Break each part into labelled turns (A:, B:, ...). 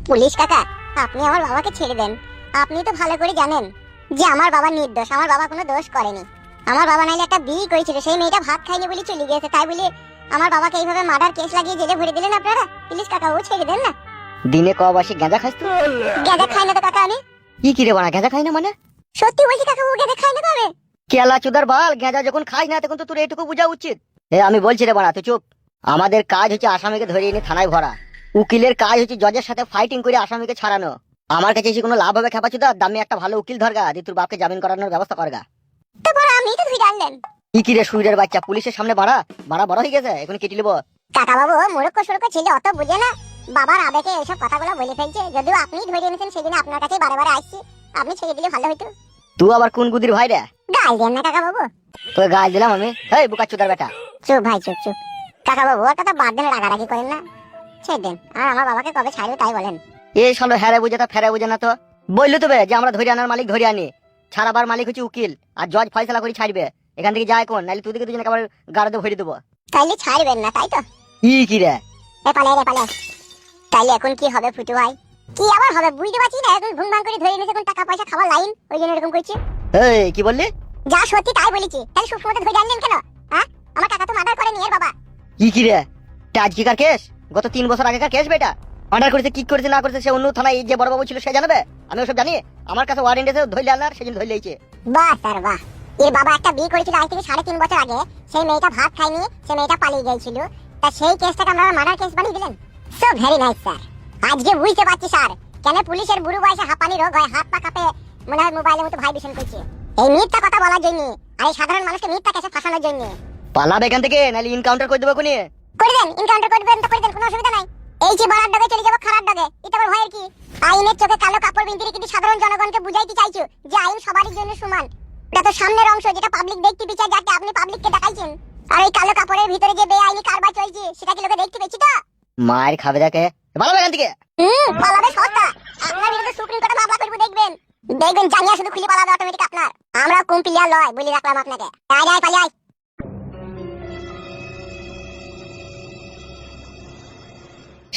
A: Police কাকা, আপনি আমার বাবাকে ছেড়ে দেন। আপনি তো ভালো করে জানেন যে আমার বাবা নির্দোষ, আমার বাবা কোনো দোষ করেনি। আমার বাবা নাইলে একটা বিয়ে করেছিল, সেই মেয়েটা ভাত খাইনি বলে চলে গিয়েছে, তাই বলে আমার বাবাকে এইভাবে মার্ডার কেস লাগিয়ে জেলে ভরে দিলেন আপনারা। পুলিশ কাকা, ও ছেড়ে দেন না।
B: দিনে ক বাসি গাঁজা খাস তুই?
A: গাঁজা খাই না তো কাকা আমি।
B: কি রে বানা, গাঁজা খাই না মানে?
A: সত্যি বলছি কাকা, ও গাঁজা খাই না তবে।
B: কেলা চুদার বাল, গাঁজা যখন খাই না তখন তো তোর এইটুকু বোঝা উচিত। আমি বলছি রে বানা, তুই চুপ। আমাদের কাজ হচ্ছে আসামিকে ধরে এনে থানায় ভরা, উকিলের কাজ হচ্ছে জজের সাথে ফাইটিং করে আসামিকে ছাড়ানো। আমার কাছে এসে কোনো লাভ হবে খেপা চুদা? দামে একটা ভালো উকিল ধরগা, দিয়ে তোর বাপকে জামিন করানোর ব্যবস্থা করগা।
A: তো বড় আপনি তো ধরে আনলেন।
B: কি রে সুইরের বাচ্চা, পুলিশের সামনে বাড়া বাড়া বড় হয়ে গেছে, এখন কেটে নেবো।
A: কাকা বাবু মুরক্ষ সুরক্ষ ছিল, অত বুঝে না। বাবার আবেগে এইসব কথাগুলো বলে ফেলছে। যদিও আপনি ধরে এনেছেন, সেদিন আপনার কাছে বারে বারে আসছি, আপনি ছেড়ে দিলে ভালো হইতো।
B: তুই আবার কোন গুদির ভাই রে?
A: গাল দেন না কাকা বাবু।
B: তোকে গাল দিলাম আমি? এই বুকা চুদার বেটা।
A: চুপ ভাই, চুপ চুপ। কাকা বাবু ওর কথা বাদ দেন, রাগারাগি করেন না, ছেড়ে দেন। আর আমার বাবাকে কবে ছাড়বে তাই বলেন।
B: এই শালো হ্যারে বুঝে তা ফেরে বুঝে না তো। বললো তবে যে আমরা ধরে আনার মালিক ধরে আনি, ছাড়াবার মালিক হচ্ছে উকিল, আর জজ ফয়সালা করে ছাড়বে। এখান থেকে যায় কোন, নাইলে তুই দিকে দুজনে আবার গাড়িতে ভরে দেবো।
A: তাইলে ছাড়বেন না তাই তো?
B: কি রে?
A: এ পালে রে পালে। তাইলে এখন কি হবে ফুটু ভাই? কি আবার হবে বুঝতে পারছি না। এখন ঘুম ভাঙ করে ধরে এনেছে, কোন টাকা পয়সা খাওয়ার লাইন, ওই জন্য এরকম করছে।
B: এই কি বললি?
A: যা সত্যি তাই বলেছি। তাহলে সবসময় ধরে আনলেন কেন? হ্যাঁ, আমার কাকা তো মার্ডার করেনি এর বাবা।
B: কি রে? আজকেকার কেস? গত 3 বছর আগেকার কেস বেটা। অর্ডার করেছে, কি করেছে না করেছে সে অন্য থানায় যে বড় বাবু ছিল সে জানবে। আমি ওসব জানি? আমার কাছে ওয়ারেন্ট এসে ধইলে আনার, সেদিন ধইলে এইছে।
A: বাহ স্যার বাহ। এর বাবা একটা বিয়ে করেছিল আজ থেকে 3.5 বছর আগে। সেই মেয়েটা ভাত খায়নি, সেই মেয়েটা পালিয়ে গিয়েছিল। তা সেই কেসটাকে আপনারা মার্ডার কেস বানিয়ে দিলেন। So very nice sir. আজকে বুঝতে পারছি স্যার কেন পুলিশের বুড়ো বয়সে হাঁপানি রোগ হয়, হাত পা কাঁপে, মনে হয় মোবাইলের মতো ভাইব্রেশন করছে। এই মিথ্যা কথা বলার জন্য, আর এই সাধারণ মানুষকে মিথ্যা কেসে ফাঁসানোর জন্য।
B: পালাবে এখান থেকে, নাহলে এনকাউন্টার করে দেবো কোনি।
A: করে দেন, এনকাউন্টার করে দেন তো করে দেন, কোনো অসুবিধা নাই। এই যে বড়ার ডগে চলে যাব খারাপ ডগে, এটা আবার ভয়ের কি? আইনের চোখে কালো কাপড় বিন্দিরে কিন্তু সাধারণ জনগণকে বুঝাইতে চাইছো যে আইন সবারই জন্য সমান। এটা তো সামনের অংশ, যেটা পাবলিক দেখতে বিচার, যাতে আপনি পাবলিককে দেখাইছেন। আর এই কালো কাপড়ের ভিতরে যে বেআইনি কারবার চলছে সেটা কি লোকে দেখতে পেয়েছি তো?
B: মায়ের খাবে দেখে পালাবে এখান থেকে।
A: পালাবে সস্তা। আপনার বিরুদ্ধে সুপ্রিম কোর্টে মামলা করব, দেখবেন দেখবেন জানিয়া শুধু খুলে পালাবে অটোমেটিক আপনার। আমরা কোন প্লেয়ার লয় বলি রাখলাম আপনাকে। আয় আয় পালিয়ে আয়।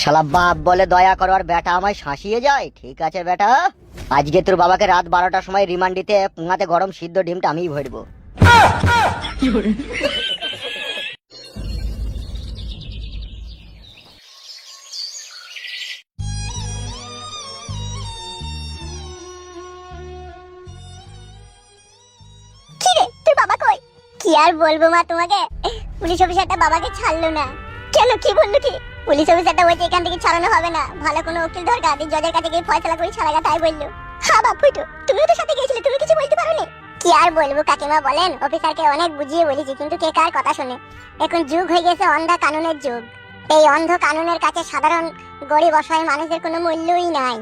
B: শালা বাপ বলে দয়া করো আর বেটা আমায় শাসিয়ে যায়। ঠিক আছে বেটা, আজকে তোর বাবাকে রাত 12টার সময় রিমান্ড দিতে পুঙাতে গরম সিদ্ধ ডিমটা আমিই ভরবো।
A: কি রে তোর বাবা কই? কি আর বলবো মা তোমাকে, পুলিশ অফিসারটা বাবাকে ছাড়লো না। কেন, কি বললো কি? পুলিশ অফিসারটা বলছে এখান থেকে ছাড়ানো হবে না, ভালো কোনো উকিল দরকার, জজের কাছে গিয়ে ফয়সালা করে ছাড়া তাই বললো। হ্যাঁ বাপু, তুমিও তো সাথে গিয়েছিলে, তুমি কিছু বলতে পারোনি? কি আর বলবো কাকিমা বলেন, অফিসারকে অনেক বুঝিয়ে বলেছি কিন্তু কে কার কথা শুনে। এখন যুগ হয়ে গেছে অন্ধা কানুনের যুগ। এই অন্ধ কানুনের কাছে সাধারণ গরিব অসহায় মানুষের কোনো মূল্যই নাই।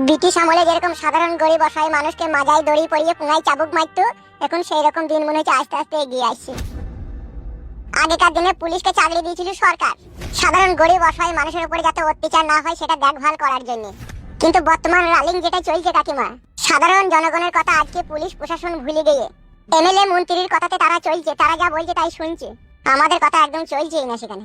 A: ব্রিটিশ আমলে যেরকম সাধারণ গরিব অসহায় মানুষকে মাজায় দড়ি পরিয়ে পুঙায় চাবুক মারতো, এখন সেই রকম দিন মনে হচ্ছে আস্তে আস্তে এগিয়ে আসছে। আগেকার দিনে পুলিশকে চাকরি দিয়েছিল সরকার, সাধারণ গরিব অসহায় মানুষের উপরে যাতে অত্যাচার না হয় সেটা দেখভাল করার জন্য। কিন্তু বর্তমান রালিং যেটা চলছে কাকিমা, সাধারণ জনগণের কথা আজকে পুলিশ প্রশাসন ভুলে গিয়ে এমএলএ মন্ত্রীর কথাতে তারা চলছে, তারা যা বলছে তাই শুনছে। আমাদের কথা একদম চলছেই না সেখানে।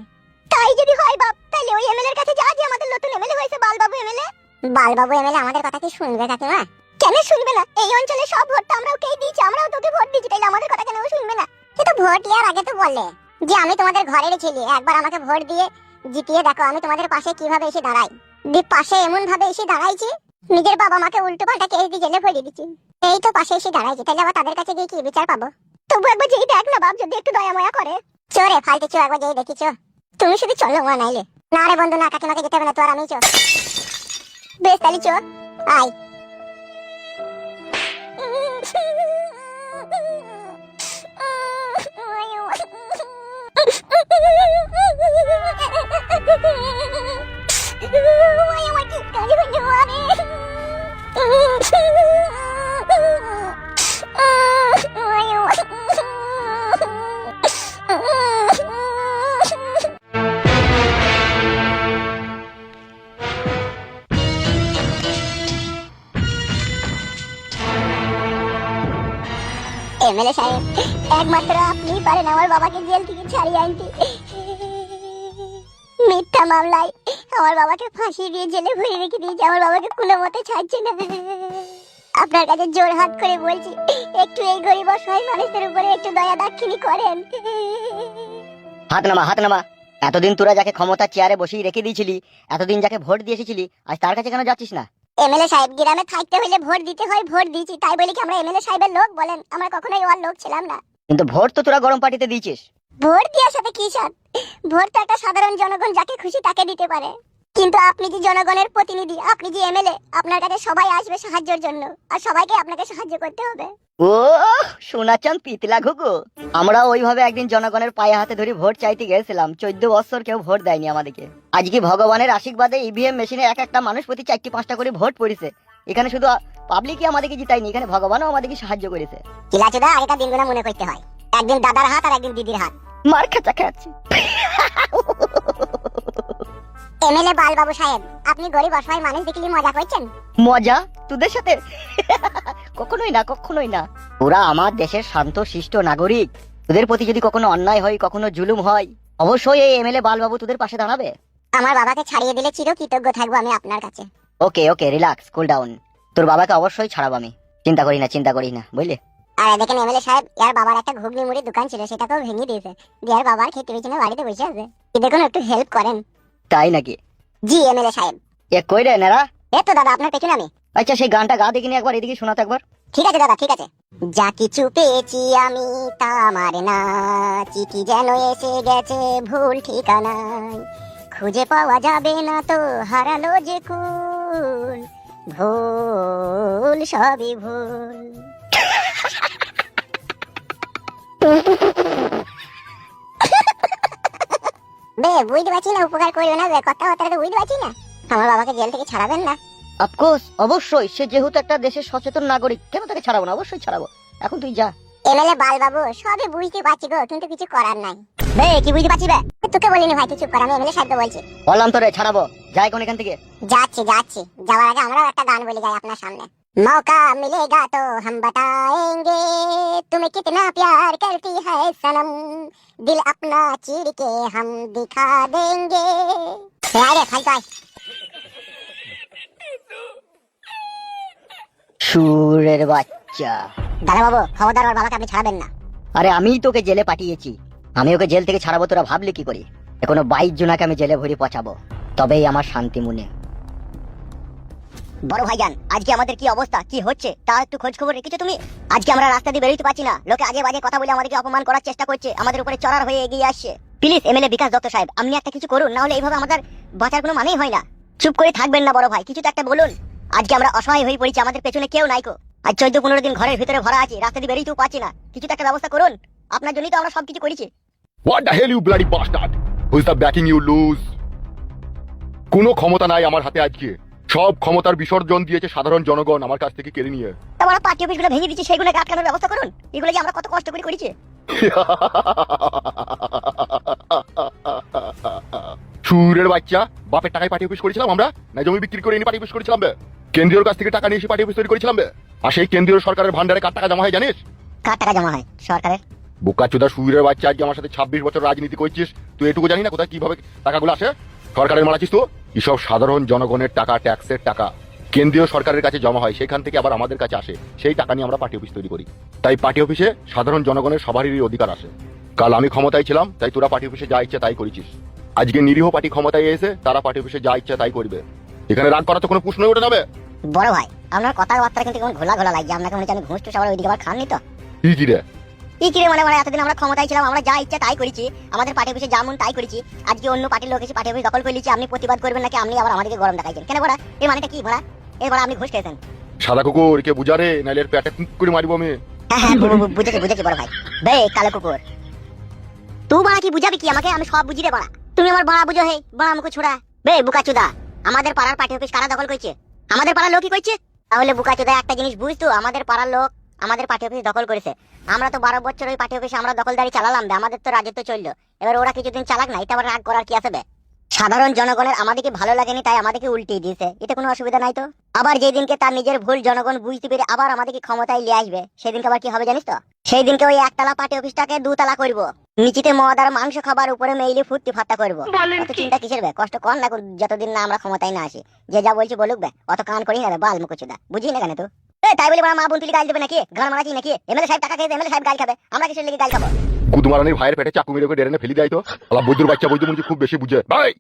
A: তাই যদি হয় বাপ, তাহলে ওই এমএলএ এর কাছে যা, যে আমাদের নতুন এমএলএ হয়েছে বালবাবু এমএলএ। বালবাবু এমএলএ আমাদের কথা কি শুনবে কাকিমা? কেন শুনবে না? এই অঞ্চলে সব ভোট তো আমরা ওকেই দিয়েছি, আমরাও তোকে ভোট দিয়েছি, তাইলে আমাদের কথা কেন শুনবে না? কিন্তু ভোট দেওয়ার আগে তো বললে যে আমি তোমাদের ঘরের ছেলে, একবার আমাকে ভোট দিয়ে জিতিয়ে দেখো আমি তোমাদের পাশে কিভাবে এসে দাঁড়াই। পাশে এমন ভাবে এসে দাঁড়াইছি, নিজের বাবা মাকে উল্টো পাল্টা কেস দিয়ে জেলে ভরে দিচ্ছি। এই তো পাশে এসে দাঁড়াইছি, তাহলে আবার তাদের কাছে গিয়ে কি বিচার পাবো? তবু একবার যেই দেখ না বাপ, যদি একটু দয়া ময়া করে। চোরে ফালতে চো, একবার যেই দেখিছো। তুমি শুধু চলো মা, নাইলে না রে বন্ধু না, কাকিমাকে যেতে হবে না, তো আর আমি চো। বেশ তাহলে চো, আয়। এমএলএ সাহেব, একমাত্র আপনিই পারেন আমার বাবাকে জেল থেকে ছাড়িয়ে আনতে। মিথ্যা মামলায় আমার বাবাকে ফাঁসি দিয়ে জেলে ভরে রেখে দিয়েছে, আমার বাবাকে কোনো মতে ছাড়ছে না। আপনার কাছে জোর হাত করে বলছি, একটু এই গরিব অসহায় মানুষের উপরে একটু দয়া দাক্ষিণী করেন।
B: হাত নামা, হাত নামা। এতদিন তোরা যাকে ক্ষমতা চেয়ারে বসিয়ে রেখে দিয়েছিলি, এতদিন যাকে ভোট দিয়ে এসেছিলি, আজ তার কাছে কেন যাচ্ছিস না?
A: এমএলএ সাহেব, গ্রামে থাকতে হলে ভোট দিতে হয়, ভোট দিয়েছি, তাই বলি কি আমরা এমএলএ সাহেবের লোক বলেন? আমরা কখনোই ওর লোক ছিলাম না।
B: কিন্তু ভোট তো তোরা গরম পার্টিতে দিয়েছিস।
A: ভোট দেওয়ার সাথে কি সাথ? ভোট তো একটা সাধারণ জনগণ যাকে খুশি তাকে দিতে পারে। কিন্তু আপনি যে জনগণের প্রতিনিধি, আপনি যে এমএলএ, আপনার কাছে সবাই আসবে সাহায্যের জন্য, আর সবাইকে আপনাকে সাহায্য করতে হবে।
B: ও সোনাচাঁদ পিতলা ঘুঘু, আমরা ওইভাবে একদিন জনগণের পায়ে হাতে ধরে ভোট চাইতে গেছিলাম, 14 বছর কেউ ভোট দেয়নি আমাদেরকে। আজকে ভগবানের আশীর্বাদে ইভিএম মেশিনে এক একটা মানুষ প্রতি 4-5টা করে ভোট পড়েছে। এখানে শুধু পাবলিকই আমাদেরকে জিতায়নি, এখানে ভগবানও আমাদেরকে সাহায্য করেছে।
A: চিলাচুদা, আগেকার দিনগুলো মনে করতে হয়, একদিন দাদার হাত আর একদিন দিদির হাত।
B: মার খাচা খাচ্ছি।
A: এমএলএ বালবাবু সাহেব, আপনি গরিব অসহায় মানুষ দেখলে মজা করছেন?
B: মজা তোদের সাথে? কখনোই না, কখনোই না। ওরা আমার দেশের শান্ত শিষ্ট নাগরিক, তোদের প্রতি যদি কখনো অন্যায় হয়, কখনো জুলুম হয়, অবশ্যই এই এমএলএ বালবাবু তোদের পাশে দাঁড়াবে।
A: আমার বাবাকে ছাড়িয়ে দিলে চির কৃতজ্ঞ থাকবো আমি আপনার কাছে।
B: ওকে ওকে, রিল্যাক্স, কুল ডাউন। তোর বাবাকে অবশ্যই ছাড়াবো আমি, চিন্তা করি না, চিন্তা করি না, বুঝলি?
A: আর দেখেন এমএলএ সাহেব, ইয়ার বাবার একটা ঘুগনি মুড়ির দোকান ছিল, সেটাকেও ভেঙে দিয়েছে। ইয়ার বাবার খেতে পেয়েছে না, বাড়িতে বসে আছে। দেখুন, একটু হেল্প করেন।
B: তাই নাকি?
A: জি এমএলএ সাহেব।
B: এ কই রে নেরা?
A: এই তো দাদা, আপনার পেছনে আমি।
B: আচ্ছা, সেই গানটা গা দেখিনি একবার, এদিকে শোনাতে একবার।
A: ঠিক আছে দাদা, ঠিক আছে। যা কিছু পেয়েছি আমি তা আমার না, চিঠি যেন এসে গেছে ভুল ঠিকানায়, খুঁজে পাওয়া যাবে না তো হারালো যে কুল, ভুল সবই ভুল। বে বুঝতে পারছি না, উপকার করবে না, কথাবার্তা তো বুঝতে পারছি না। আমার বাবাকে জেল থেকে ছাড়াবেন না?
B: অফকোর্স, অবশ্যই। সে যেহেতু একটা দেশের সচেতন নাগরিক, কেন তাকে ছাড়াবো না? অবশ্যই ছাড়াবো। এখন তুই যা।
A: এমএলএ বালবাবু, সবই বুঝতে পারছি গো, কিন্তু কিছু করার নাই। বে কি বুঝতে পারছি বে? তোকে বলিনি ভাই, তুই চুপ কর, আমি এমএলএ সাহেবকে বলছি।
B: বললাম তো রে, ছাড়াবো। যাই কোন এখান থেকে।
A: যাচ্ছি যাচ্ছি, যাওয়ার আগে আমরাও একটা গান বলে যাই আপনার সামনে। मौका मिलेगा तो हम बताएंगे तुम्हें कितना प्यार करती है सनम, दिल अपना चीर के हम दिखा देंगे। আরে ফালতু আয়।
B: সুরের বাচ্চা।
A: দাদা বাবু, খবরদার ওর বাবাকে আপনি ছাড়াবেন না।
B: আরে আমিই তোকে জেলে পাঠিয়েছি, আমি ওকে জেল থেকে ছাড়াবো, তোরা ভাবলি কি করে? এখনো 22 জনাকে আমি জেলে ভরে পচাবো, তবেই আমার শান্তি মনে। বড় ভাইজান, আজকে আমাদের কি অবস্থা, কি হচ্ছে তা একটু খোঁজ খবর রেখেছো তুমি? আজকে আমরা রাস্তা দিয়ে বেরোতে পারছি না, লোকে আজে বাজে কথা বলে আমাদেরকে অপমান করার চেষ্টা করছে, আমাদের উপরে চড়ার হয়ে এগিয়ে আসছে। প্লিজ এমএলএ বিকাশ দত্ত সাহেব, আপনি একটা কিছু করুন, না হলে এইভাবে আমাদের বাঁচার কোনো মানেই হয় না। চুপ করে থাকবেন না বড় ভাই, কিছু তো একটা বলুন। আজকে আমরা অসহায় হয়ে পড়েছি, আমাদের পেছনে কেউ নাইকো। আজ 14-15 দিন ঘরের ভিতরে ভরা আছি, রাস্তা দিয়ে বেরোতেও পারছি না, কিছু তো একটা ব্যবস্থা করুন। আপনার জন্যই তো আমরা সবকিছু করেছি।
C: What the hell you bloody bastard? Who is the backing you lose? কোনো ক্ষমতা নাই আমার হাতে আজকে, সব ক্ষমতার বিসর্জন দিয়েছে সাধারণ জনগণ আমার কাছ থেকে কেড়ে নিয়ে।
B: তারপর পার্টি অফিসগুলো ভেঙে দিচ্ছে, সেগুলোকে আটকানোর ব্যবস্থা করুন। এগুলো যে আমরা কত কষ্ট করে করেছি।
C: সুরের বাচ্চা, বাপের টাকায় পার্টি অফিস করেছিলাম আমরা, না জমি বিক্রি করে এনে পার্টি অফিস করেছিলাম বে? কেন্দ্রীয় কাছ থেকে টাকা নিয়ে এসে পার্টি অফিস তৈরি করেছিলাম বে? আর সেই কেন্দ্রীয় সরকারের ভান্ডারে কার টাকা জমা হয় জানিস?
B: কার টাকা জমা হয়? সরকারের।
C: বোকাচোদা সুরের বাচ্চা, আজকে আমার সাথে 26 বছর রাজনীতি করছিস, তুই এটুকু জানি না কোথায় কিভাবে টাকাগুলো আসে? সরকারের মারাছিস তো? এসব সাধারণ জনগণের টাকা, ট্যাক্সের টাকা কেন্দ্রীয় সরকারের কাছে জমা হয়, সেখান থেকে আবার আমাদের কাছে আসে, সেই টাকা নিয়ে আমরা পার্টি অফিস তৈরি করি। তাই পার্টি অফিসে সাধারণ জনগণের সবারই অধিকার আসে। কাল আমি ক্ষমতায় ছিলাম, তাই তোরা পার্টি অফিসে যা ইচ্ছা তাই করেছিস। আজকে নিরীহ পার্টি ক্ষমতায় এসে তারা পার্টি অফিসে যা ইচ্ছা তাই করবে, এখানে রাগ করা তো কোনো প্রশ্নই ওঠে যাবে।
B: বড় ভাই, আপনার কথাবার্তা কিন্তু কেমন ঘোলা ঘোলা লাগছে, আপনাকে মনে হচ্ছে আমি ঘুষ টুস আবার ওইদিকে আবার খাননি তো?
C: কি রে
B: কি কিরে মানে মানে এতদিন আমরা ক্ষমতায় ছিলাম, আমরা যা ইচ্ছা তাই করেছি, আমাদের পার্টি অফিসে যেমন তাই করেছি। আজকে অন্য পার্টির লোক এসে পার্টি অফিস দখল করে নিচ্ছে, আপনি প্রতিবাদ করবেন নাকি আপনি আবার আমাদেরকে গরম দেখাইছেন কেন? বড়া এই মানেটা কি? বড়া এই বড়া আপনি ঘুষ খেয়েছেন?
C: সাদা কুকুর কে বুঝা রে, নাইলে এর পেটে করে মারিব আমি।
B: হ্যাঁ হ্যাঁ বুঝেছি বুঝেছি বড় ভাই। বে কালো কুকুর, তুই বড়া কি বুঝাবি কি আমাকে? আমি সব বুঝি রে বড়া, তুমি আমার বড়া বুঝো। হে বড়া মুখ ছোড়া। বে বুকাচুদা, আমাদের পাড়ার পার্টি অফিস কারা দখল করছে? আমাদের পাড়ার লোকই করছে। তাহলে বুকাচুদা একটা জিনিস বুঝতো, আমাদের পাড়ার লোক আমাদের পার্টি অফিস দখল করেছে। আমরা তো 12 বছর ওই পার্টি অফিসে আমরা দখলদারি চালালাম, আমাদের তো রাজত্ব চললো। এবার ওরা কিছুদিন চালাক না, এটা আবার রাগ করার কি আছে বে? সাধারণ জনগণের আমাদেরকে ভালো লাগেনি তাই আমাদেরকে উল্টিয়ে দিয়েছে, এতে কোনো অসুবিধা নাই তো। আবার যেদিনকে তার নিজের ভুল জনগণ বুঝতে পেরে আবার আমাদেরকে ক্ষমতায় নিয়ে আসবে, সেদিনকে আবার কি হবে জানিস তো? সেই দিনকে ওই একতলা পার্টি অফিসটাকে 2 তলা করবো। নিচিতে মদ আর মাংস খাবার উপরে মেইলে ফুর্তি ফাত্তা করবো। অত চিন্তা কিসের বে? কষ্ট কর না, যতদিন না আমরা ক্ষমতায় না আসি। যে যা বলছি বলুক বে, অত কান করি না বে, বাল মুকুচুদা, বুঝি না কেন তো? তাই বলে মা বোন তুলি গাল দেবে নাকি? ঘর মারাচ্ছি নাকি? এমএলএ সাহেব টাকা খেয়ে এমএলএ সাহেব গাল খাবে, আমরা কিসের লেগে গাল খাবো?
C: কুদমারানির ভাইয়ের পেটে চাকু মেরে ডেরেনে ফেলি দেয় তো। আলা বৈদ্যুর বাচ্চা বৈদ্য মুঞ্জি খুব বেশি বুঝে ভাই।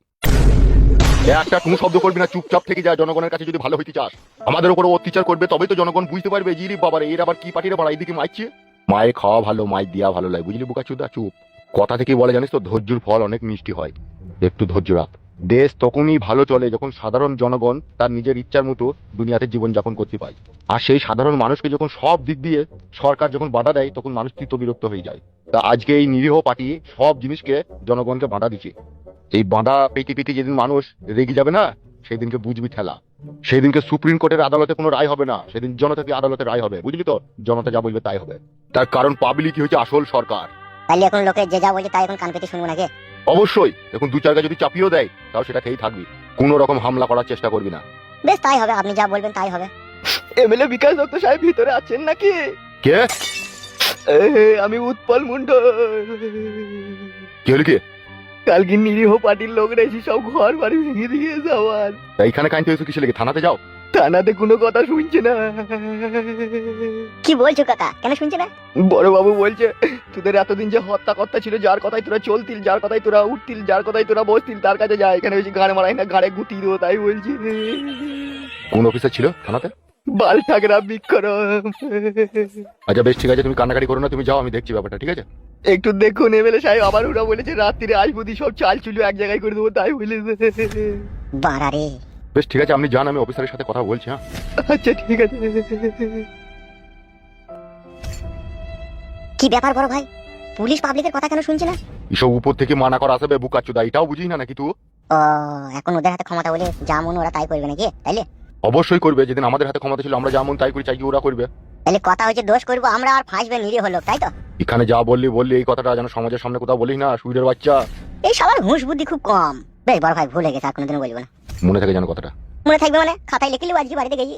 C: একটা টু শব্দ করবি না, চুপচাপ থেকে যায়। জনগণের কাছে যদি ভালো হইতে চাস, আমাদের উপর অত্যাচার করবে তবেই তো জনগণ বুঝতে পারবে যে রে বাবারে এর আবার কি পার্টিরে বাড়া, এইদিকে মাইছে। মায়ের খাওয়া ভালো, মায়ের দিয়া ভালো লাগে, বুঝলি বুকাচুদা? চুপ। কথা থেকে বলে জানিস তো, ধৈর্যের ফল অনেক মিষ্টি হয়, একটু ধৈর্য রাখ। দেশ তখনই ভালো চলে যখন সাধারণ জনগণ তার নিজের ইচ্ছার মতো দুনিয়াতে জীবনযাপন করতে পায়। আর সেই সাধারণ মানুষকে যখন সব দিক দিয়ে সরকার যখন বাধা দেয়, তখন মানুষ তীত বিরক্ত হয়ে যায়। তা আজকে এই নিরীহ পার্টি সব জিনিসকে জনগণকে বাধা দিচ্ছে। এই বাঁধা পেটি পেটি যেদিন মানুষ রেগে যাবে না, সেই দিনকে বুঝবি ঠেলা। সেই দিনকে সুপ্রিম কোর্টের আদালতে কোনো রায় হবে না, সেদিন জনতাকে আদালতে রায় হবে, বুঝলি তো? জনতা যা বলবে তাই হবে, তার কারণ পাবলিকই হচ্ছে আসল সরকার।
B: তাহলে এখন লোকে যে যা বলছে তাই এখন কান পেতে শুনবো নাকি?
C: অবশ্যই। এখন দু চারটা যদি চাপিয়েও দেয়, তাও সেটা খেয়েই থাকবি, কোনো রকম হামলা করার চেষ্টা করবি না।
B: বেশ তাই হবে, আপনি যা বলবেন তাই হবে।
D: এমএলএ বিকাশ দত্ত সাহেব ভিতরে আছেন নাকি?
C: কে?
D: আমি উৎপল মন্ডল।
C: কি হলো কি?
D: কালকে নিরীহ পার্টির লোকরা এসে সব ঘর বাড়ি ভেঙে দিয়ে যাওয়ার।
C: এইখানে কাইতে হয়েছে কিসে লেগে? থানাতে যাও।
D: থানাতে কোনো কথা শুনছে না।
B: কি বলছো কাকা? কেন শুনছে না?
D: বড় বাবু বলছে তোদের এতদিন যে হত্যা কর্তা ছিল, যার কথাই তোরা চলতিল, যার কথাই তোরা উঠতিল, যার কথাই তোরা বসতিল, তার কাছে যায়। এখানে বেশি গাড়ে মারাই না, গাড়ে গুতি দেবো, তাই বলছি।
C: কোন অফিসার ছিল থানাতে?
D: বাল ঠাকরা বিক্রম।
C: আচ্ছা বেশ, ঠিক আছে, তুমি কান্নাকাটি করো না, তুমি যাও, আমি দেখছি ব্যাপারটা, ঠিক আছে?
D: একটু দেখুন এমএলএ সাহেব, আবার ওরা বলেছে রাত্রিরে আসবো, সব চাল চুলো এক জায়গায় করে দেবো, তাই বলেছে।
B: বাড়া রে।
C: বেশ ঠিক আছে, আপনি যান, আমি অফিসারের সাথে কথা বলছি। হ্যাঁ
D: আচ্ছা ঠিক আছে।
B: কি ব্যাপার বড় ভাই, পুলিশ পাবলিকের কথা কেন শুনছে না?
C: এসব উপর থেকে মানা করা আসবে বুকাচুদা, এটাও বুঝি না নাকি তুই?
B: ও, এখন ওদের হাতে ক্ষমতা বলে যা মন ওরা তাই করবে নাকি? তাইলে
C: অবশ্যই করবে, যেদিন আমাদের হাতে ক্ষমতা ছিল আমরা যেমন তাই করি, চাই কি ওরা করবে?
B: তাহলে কথা হচ্ছে দোষ করবো আমরা আর ফাঁসবে নিরীহ লোক, তাই তো?
C: এখানে যা বললি এই কথাটা যেন সমাজের সামনে কোথাও বলিস না, সুইরের বাচ্চা।
B: এই সবার হুঁশ বুদ্ধি খুব কম। বেশ বড় ভাই, ভুল হয়ে গেছে, আর কোনোদিনও বলবো না।
C: মনে থাকে যেন কথাটা।
B: মনে থাকবে মানে? খাতায় লিখে লিখে আজকে বাড়িতে গেছি।